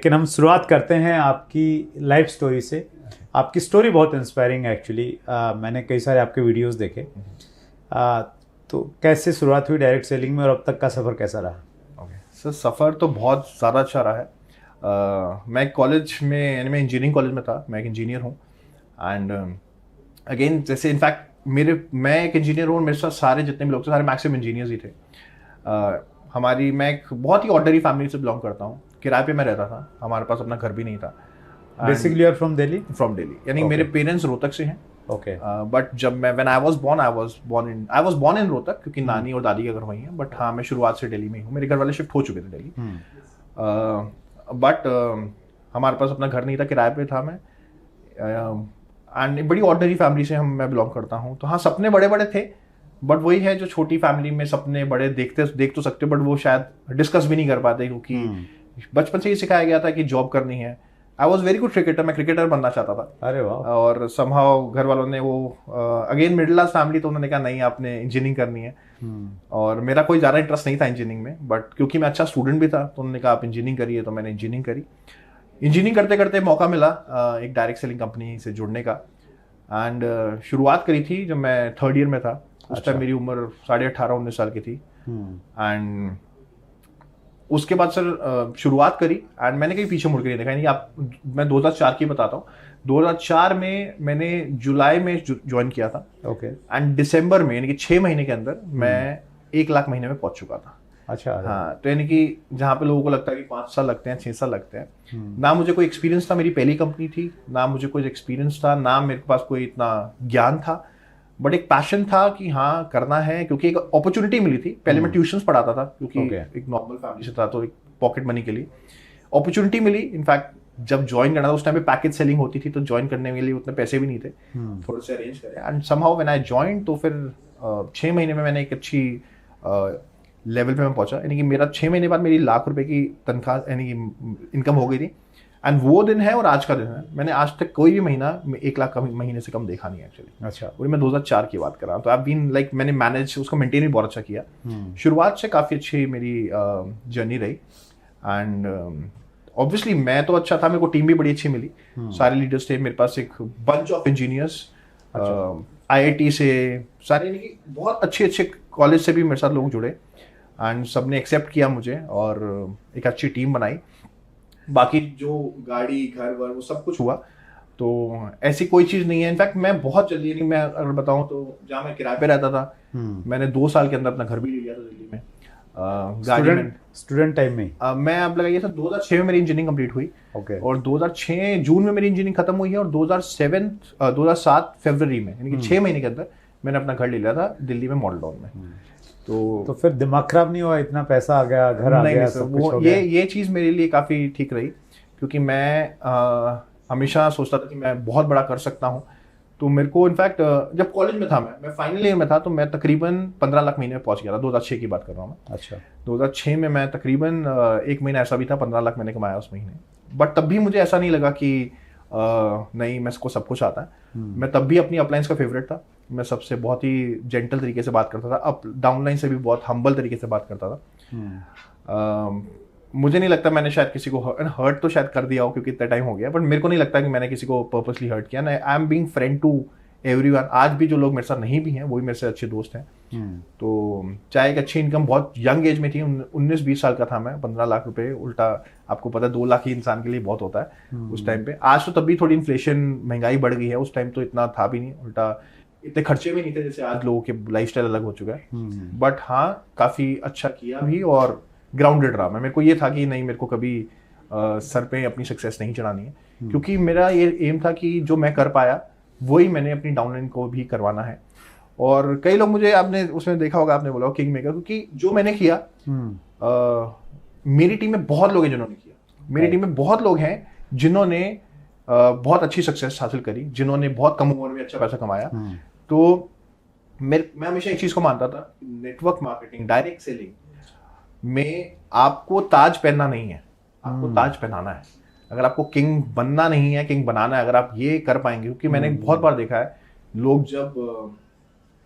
लेकिन हम शुरुआत करते हैं आपकी लाइफ स्टोरी से। आपकी स्टोरी बहुत इंस्पायरिंग है एक्चुअली। मैंने कई सारे आपके वीडियोस देखे। तो कैसे शुरुआत हुई डायरेक्ट सेलिंग में और अब तक का सफ़र कैसा रहा? सर सफ़र तो बहुत ज़्यादा अच्छा रहा है। मैं कॉलेज में यानी मैं इंजीनियरिंग कॉलेज में था। मैं एक इंजीनियर हूँ एंड अगेन जैसे इनफैक्ट मैं एक इंजीनियर हूँ और मेरे साथ सारे जितने भी लोग थे सारे मैक्सिमम इंजीनियर्स ही थे। मैं एक बहुत ही ऑर्डनरी फैमिली से बिलोंग करता हूँ। किराए पे मैं रहता था, हमारे पास अपना घर भी नहीं था। Basically are from Delhi? From Delhi, यानी Okay. मेरे पेरेंट्स रोहतक से हैं। ओके। बट जब मैं when I was born in Rohtak, क्योंकि नानी और दादी का घर वहीं है। बट हाँ, मैं शुरुआत से दिल्ली में ही हूँ। मेरे घर वाले शिफ्ट हो चुके थे दिल्ली। बट हमारे पास अपना घर नहीं था, किराए पे था मैं। एंड बड़ी ऑर्डिनरी फैमिली से मैं बिलोंग करता हूँ। तो हाँ, सपने बड़े बड़े थे, बट वही है जो छोटी फैमिली में सपने बड़े देख तो सकते हो, बट वो शायद डिस्कस भी नहीं कर पाते, क्योंकि बचपन से ही सिखाया गया था कि जॉब करनी है। I was very good cricketer, मैं क्रिकेटर बनना चाहता था। अरे वाह। और समहाउ घर वालों ने वो अगेन मिडिल क्लास फैमिली, तो उन्होंने कहा नहीं, आपने इंजीनियरिंग करनी है। और मेरा कोई ज़्यादा इंटरेस्ट नहीं था इंजीनियरिंग में, बट क्योंकि मैं अच्छा स्टूडेंट भी था तो उन्होंने कहा आप इंजीनियरिंग करिए, तो मैंने इंजीनियरिंग करी। इंजीनियरिंग करते करते मौका मिला एक डायरेक्ट सेलिंग कंपनी से जुड़ने का। एंड शुरुआत करी थी जब मैं थर्ड ईयर में था। उस टाइम मेरी उम्र 18.5-19 साल की थी। एंड उसके बाद सर शुरुआत करी एंड मैंने कहीं पीछे मुड़ के नहीं देखा। यानी मैं 2004 की बताता हूँ। 2004 में मैंने जुलाई में ज्वाइन किया था। ओके। एंड दिसंबर में, यानी कि 6 महीने के अंदर मैं 1 लाख महीने में पहुंच चुका था। अच्छा। हाँ, तो यानी कि जहाँ पे लोगों को लगता है कि 5 साल लगते हैं, 6 साल लगते हैं, ना मुझे कोई एक्सपीरियंस था। मेरी पहली कंपनी थी, ना मुझे कोई एक्सपीरियंस था, ना मेरे पास कोई इतना ज्ञान था, बट एक पैशन था कि हाँ करना है, क्योंकि एक अपॉर्चुनिटी मिली थी। पहले मैं ट्यूशंस पढ़ाता था, क्योंकि एक नॉर्मल फैमिली से था, तो एक पॉकेट मनी के लिए अपॉर्चुनिटी मिली। इनफैक्ट जब ज्वाइन करना था उस टाइम पे पैकेज सेलिंग होती थी, तो ज्वाइन करने के लिए उतने पैसे भी नहीं थे, थोड़े से अरेंज करे। And somehow when I join, तो फिर 6 महीने में मैंने एक अच्छी लेवल पे मैं पहुंचा। यानी कि मेरा 6 महीने बाद मेरी लाख रुपए की तनख्वाह यानी कि इनकम हो गई थी। एंड वो दिन है और आज का दिन है, मैंने आज तक कोई भी महीना 1 लाख का महीने से कम देखा नहीं एक्चुअली। अच्छा। और मैं 2004 की बात कर रहा हूँ। तो आई बीन लाइक मैंने मैनेज उसको मेंटेन भी बहुत अच्छा किया। शुरुआत से काफ़ी अच्छी मेरी जर्नी रही। एंड ऑब्वियसली मैं तो अच्छा था, मेरे को टीम भी बड़ी अच्छी मिली। सारे लीडर्स थे मेरे पास, एक बंच ऑफ इंजीनियर्स, IIT से सारे, यानी कि बहुत अच्छे अच्छे कॉलेज से भी मेरे साथ लोग जुड़े। एंड सबने एक्सेप्ट किया मुझे और एक अच्छी टीम बनाई। बाकी जो गाड़ी घर वर वो सब कुछ हुआ, तो ऐसी कोई चीज़ नहीं है। इनफैक्ट मैं बहुत जल्दी, यानी मैं अगर बताऊं तो जहाँ मैं किराए पे रहता था, मैंने 2 साल के अंदर अपना घर भी ले लिया था दिल्ली में। गाड़ी में स्टूडेंट टाइम में मैं अब लगाइए सर 2006 में मेरी इंजीनियरिंग कंप्लीट हुई। ओके। और 2006 जून में मेरी इंजीनियरिंग खत्म हुई है, और 2007 फरवरी में, यानी कि 6 महीने के अंदर मैंने अपना घर ले लिया था दिल्ली में, मॉडल टाउन में। तो फिर दिमाग खराब नहीं हुआ? इतना पैसा आ गया, घर आ गया, सब कुछ हो गया। ये चीज़ मेरे लिए काफ़ी ठीक रही, क्योंकि मैं हमेशा सोचता था कि मैं बहुत बड़ा कर सकता हूँ। तो मेरे को इनफैक्ट जब कॉलेज में था, मैं फाइनल ईयर में था, तो मैं तकरीबन 15 लाख महीने में पहुंच गया था। 2006 की बात कर रहा हूँ मैं। अच्छा। 2006 में मैं तकरीबन एक महीना ऐसा भी था 15 लाख मैंने कमाया उस महीने। बट तब भी मुझे ऐसा नहीं लगा कि नहीं, मेरे को सब कुछ आता है। मैं तब भी अपनी अपलाइंस का फेवरेट था। मैं सबसे बहुत ही जेंटल तरीके से बात करता था, अप डाउनलाइन से भी बहुत हम्बल तरीके से बात करता था। मुझे नहीं लगता मैंने शायद किसी को हर्ट तो शायद कर दिया हो, क्योंकि इतना टाइम हो गया, बट मेरे को नहीं लगता कि मैंने किसी को पर्पसली हर्ट किया। I am being friend to everyone. आज भी जो लोग मेरे साथ नहीं भी हैं, वही मेरे से अच्छे दोस्त हैं। तो चाहे एक अच्छी इनकम बहुत यंग एज में थी, 19-20 साल का था मैं, 15 लाख रुपए, उल्टा आपको पता है 2 लाख ही इंसान के लिए बहुत होता है उस टाइम पे। आज तो तब भी थोड़ी इन्फ्लेशन, महंगाई बढ़ गई है, उस टाइम तो इतना था भी नहीं, उल्टा इतने खर्चे भी नहीं थे जैसे आज लोगों के लाइफस्टाइल अलग हो चुका है। बट हाँ, काफ़ी अच्छा किया भी और ग्राउंडेड रहा मैं। मेरे को ये था कि नहीं, मेरे को कभी सर पे अपनी सक्सेस नहीं चढ़ानी है, क्योंकि मेरा ये एम था कि जो मैं कर पाया वही मैंने अपनी डाउनलाइन को भी करवाना है। और कई लोग मुझे, आपने उसमें देखा होगा, आपने बोला किंग मेकर, क्योंकि जो मैंने किया मेरी टीम में बहुत लोग हैं जिन्होंने किया। मेरी टीम में बहुत लोग हैं जिन्होंने बहुत अच्छी सक्सेस हासिल करी, जिन्होंने बहुत कम उम्र में अच्छा पैसा कमाया। तो मैं हमेशा एक चीज़ को मानता था, नेटवर्क मार्केटिंग, डायरेक्ट सेलिंग में आपको ताज पहनना नहीं है, आपको ताज पहनाना है। अगर आपको किंग बनना नहीं है, किंग बनाना है, अगर आप ये कर पाएंगे, क्योंकि मैंने बहुत बार देखा है लोग जब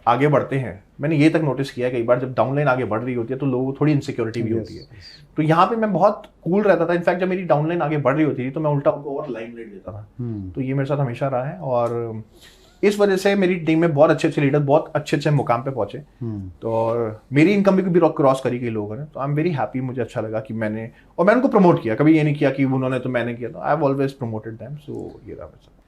आगे बढ़ते हैं, मैंने ये तक नोटिस किया है कई बार जब डाउनलाइन आगे बढ़ रही होती है तो लोगों को थोड़ी इनसिक्योरिटी भी होती है। तो यहाँ पे मैं बहुत कूल रहता था। इनफैक्ट जब मेरी डाउनलाइन आगे बढ़ रही होती थी तो मैं उल्टा उनको और लाइमलाइट देता था। तो ये मेरे साथ हमेशा रहा है और इस वजह से मेरी टीम में बहुत अच्छे लीडर बहुत अच्छे मुकाम पे पहुंचे। तो मेरी इनकम भी क्रॉस करी कई लोगों ने। तो आई एम वेरी हैप्पी, मुझे अच्छा लगा कि मैंने उनको प्रमोट किया, कभी ये नहीं किया कि उन्होंने तो मैंने किया। तो I have always promoted them. So ये रहा मेरे साथ।